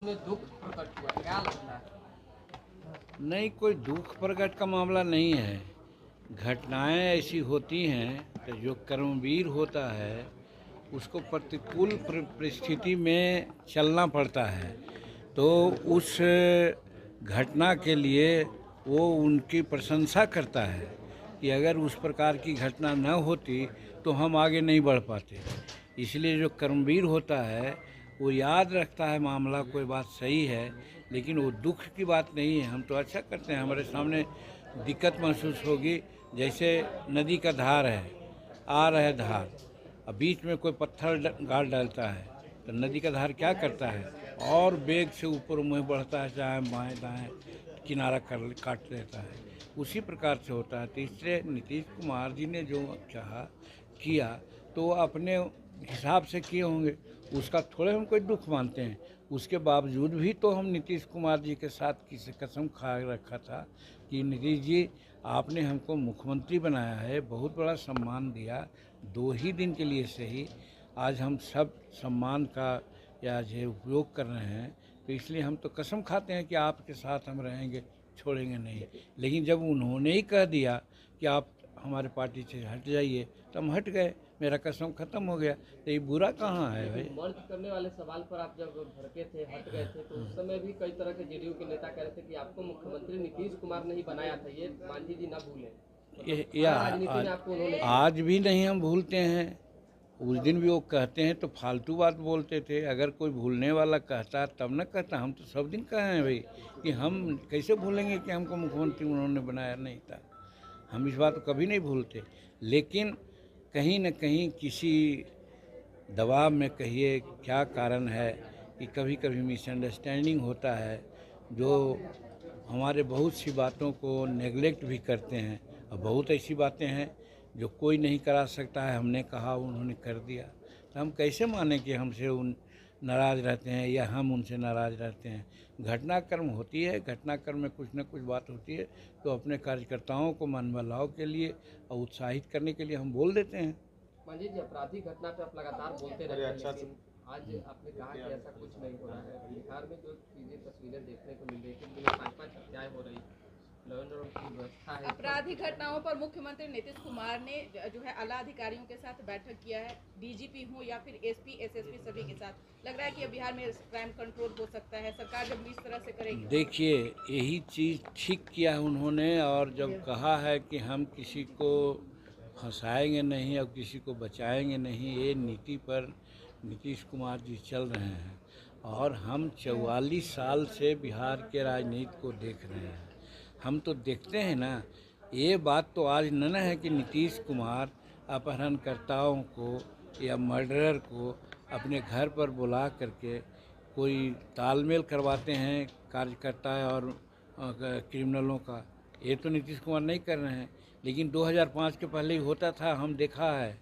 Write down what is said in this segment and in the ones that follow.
में दुख प्रकट हुआ, क्या लगता है? नहीं, कोई दुख प्रकट का मामला नहीं है। घटनाएं ऐसी होती हैं तो जो कर्मवीर होता है उसको प्रतिकूल परिस्थिति में चलना पड़ता है। तो उस घटना के लिए वो उनकी प्रशंसा करता है कि अगर उस प्रकार की घटना न होती तो हम आगे नहीं बढ़ पाते। इसलिए जो कर्मवीर होता है वो याद रखता है मामला, कोई बात सही है, लेकिन वो दुख की बात नहीं है। हम तो अच्छा करते हैं। हमारे सामने दिक्कत महसूस होगी, जैसे नदी का धार है, आ रहा है धार, अब बीच में कोई पत्थर गाड़ डालता है तो नदी का धार क्या करता है, और बेग से ऊपर मुँह बढ़ता है, चाहे बाएँ दाएँ किनारा कर काट लेता है। उसी प्रकार से होता है। तो इसलिए नीतीश कुमार जी ने जो चाहा किया तो वो अपने हिसाब से किए होंगे, उसका थोड़े हम कोई दुख मानते हैं। उसके बावजूद भी तो हम नीतीश कुमार जी के साथ किसी कसम खा रखा था कि नीतीश जी आपने हमको मुख्यमंत्री बनाया है, बहुत बड़ा सम्मान दिया, 2 ही दिन के लिए सही, आज हम सब सम्मान का या जो उपयोग कर रहे हैं, तो इसलिए हम तो कसम खाते हैं कि आपके साथ हम रहेंगे, छोड़ेंगे नहीं। लेकिन जब उन्होंने ही कह दिया कि आप हमारे पार्टी से हट जाइए तो हम हट गए, मेरा कसम खत्म हो गया। तो ये बुरा कहाँ है भाई? मर्ज करने वाले सवाल पर आप जब भड़के थे, हट गए थे, तो उस समय भी कई तरह के जेडीयू के नेता कह रहे थे कि आपको मुख्यमंत्री नीतीश कुमार ने ही बनाया था, ये मांझी जी ना भूलें। राजनीति में आपको उन्होंने आज भी नहीं हम भूलते हैं। उस दिन भी वो कहते हैं तो फालतू बात बोलते थे। अगर कोई भूलने वाला कहता तब न कहता, हम तो सब दिन कहे हैं भाई कि हम कैसे भूलेंगे कि हमको मुख्यमंत्री उन्होंने बनाया नहीं था। हम इस बात को कभी नहीं भूलते। लेकिन कहीं न कहीं किसी दबाव में, कहिए क्या कारण है कि कभी कभी मिसअंडरस्टैंडिंग होता है, जो हमारे बहुत सी बातों को नेगलेक्ट भी करते हैं। और बहुत ऐसी बातें हैं जो कोई नहीं करा सकता है, हमने कहा उन्होंने कर दिया, तो हम कैसे माने कि हमसे उन नाराज़ रहते हैं या हम उनसे नाराज़ रहते हैं। घटनाक्रम होती है, घटनाक्रम में कुछ न कुछ बात होती है, तो अपने कार्यकर्ताओं को मन बदलाव के लिए और उत्साहित करने के लिए हम बोल देते हैं। मांझी जी, आपराधिक घटना पे आप लगातार बोलते रहते हैं, लेकिन आज आपने कहा कि ऐसा कुछ नहीं हो रहा है। बिहार में जो चीजें तस्वीरें देखने को मिल रही है, 5-5 हत्याएं हो रही, आपराधिक घटनाओं पर मुख्यमंत्री नीतीश कुमार ने जो है आला अधिकारियों के साथ बैठक किया है, डीजीपी हो या फिर एसपी एसएसपी सभी के साथ। लग रहा है कि बिहार में क्राइम कंट्रोल हो सकता है, सरकार जब इस तरह से करेगी। देखिए, यही चीज़ ठीक किया है उन्होंने, और जब कहा है कि हम किसी को फंसाएंगे नहीं और किसी को बचाएंगे नहीं, ये नीति पर नीतीश कुमार जी चल रहे हैं। और हम 44 साल से बिहार के राजनीति को देख रहे हैं, हम तो देखते हैं ना। ये बात तो आज न है कि नीतीश कुमार अपहरणकर्ताओं को या मर्डरर को अपने घर पर बुला करके कोई तालमेल करवाते हैं कार्यकर्ता और क्रिमिनलों का। ये तो नीतीश कुमार नहीं कर रहे हैं। लेकिन 2005 के पहले ही होता था, हम देखा है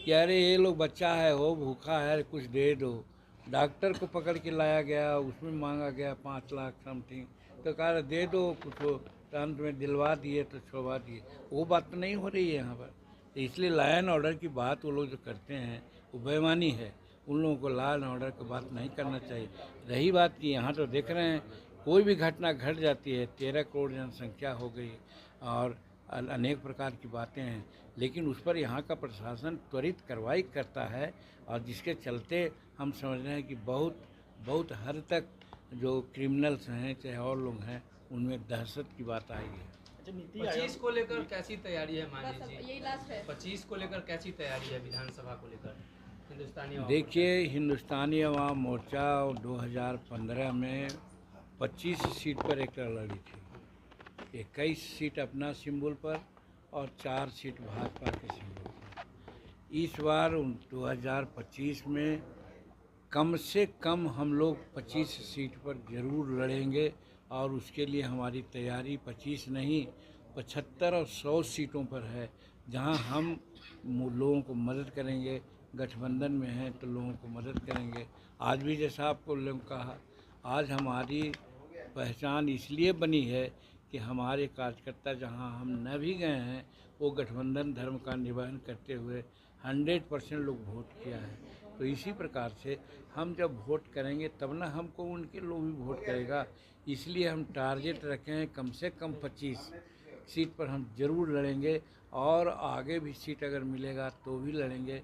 कि अरे ये लोग बच्चा है, हो भूखा है, कुछ दे दो। डॉक्टर को पकड़ के लाया गया, उसमें मांगा गया 5 लाख समथिंग, तो कहा दे दो कुछ हो, तो अंत में दिलवा दिए तो छुड़वा दिए। वो बात तो नहीं हो रही है यहाँ पर। तो इसलिए लॉ एंड ऑर्डर की बात वो लोग जो करते हैं वो बेईमानी है। उन लोगों को लॉ एंड ऑर्डर की बात नहीं करना चाहिए। रही बात कि यहाँ तो देख रहे हैं कोई भी घटना घट जाती है, 13 करोड़ जनसंख्या हो गई और अनेक प्रकार की बातें हैं, लेकिन उस पर यहाँ का प्रशासन त्वरित कार्रवाई करता है, और जिसके चलते हम समझ रहे हैं कि बहुत हद तक जो क्रिमिनल्स हैं चाहे और लोग हैं उनमें दहशत की बात आई है। 25 को लेकर कैसी तैयारी है मांझी जी? यही लास्ट है। 25 को लेकर कैसी तैयारी है विधानसभा को लेकर हिंदुस्तानी आवाम देखिए, हिंदुस्तानी अवाम मोर्चा 2015 में 25 सीट पर एक लड़ी थी, 21 सीट अपना सिंबल पर और 4 सीट भाजपा के सिंबल पर। इस बार 2025 में कम से कम हम लोग 25 सीट पर ज़रूर लड़ेंगे, और उसके लिए हमारी तैयारी 25 नहीं 75 और 100 सीटों पर है, जहां हम लोगों को मदद करेंगे। गठबंधन में हैं तो लोगों को मदद करेंगे। आज भी जैसा आपको लोगों कहा, आज हमारी पहचान इसलिए बनी है कि हमारे कार्यकर्ता जहां हम न भी गए हैं, वो गठबंधन धर्म का निर्वहन करते हुए 100% लोग वोट किया है। तो इसी प्रकार से हम जब वोट करेंगे तब ना हमको उनके लोग भी वोट करेगा। इसलिए हम टारगेट रखे हैं कम से कम 25 सीट पर हम जरूर लड़ेंगे, और आगे भी सीट अगर मिलेगा तो भी लड़ेंगे।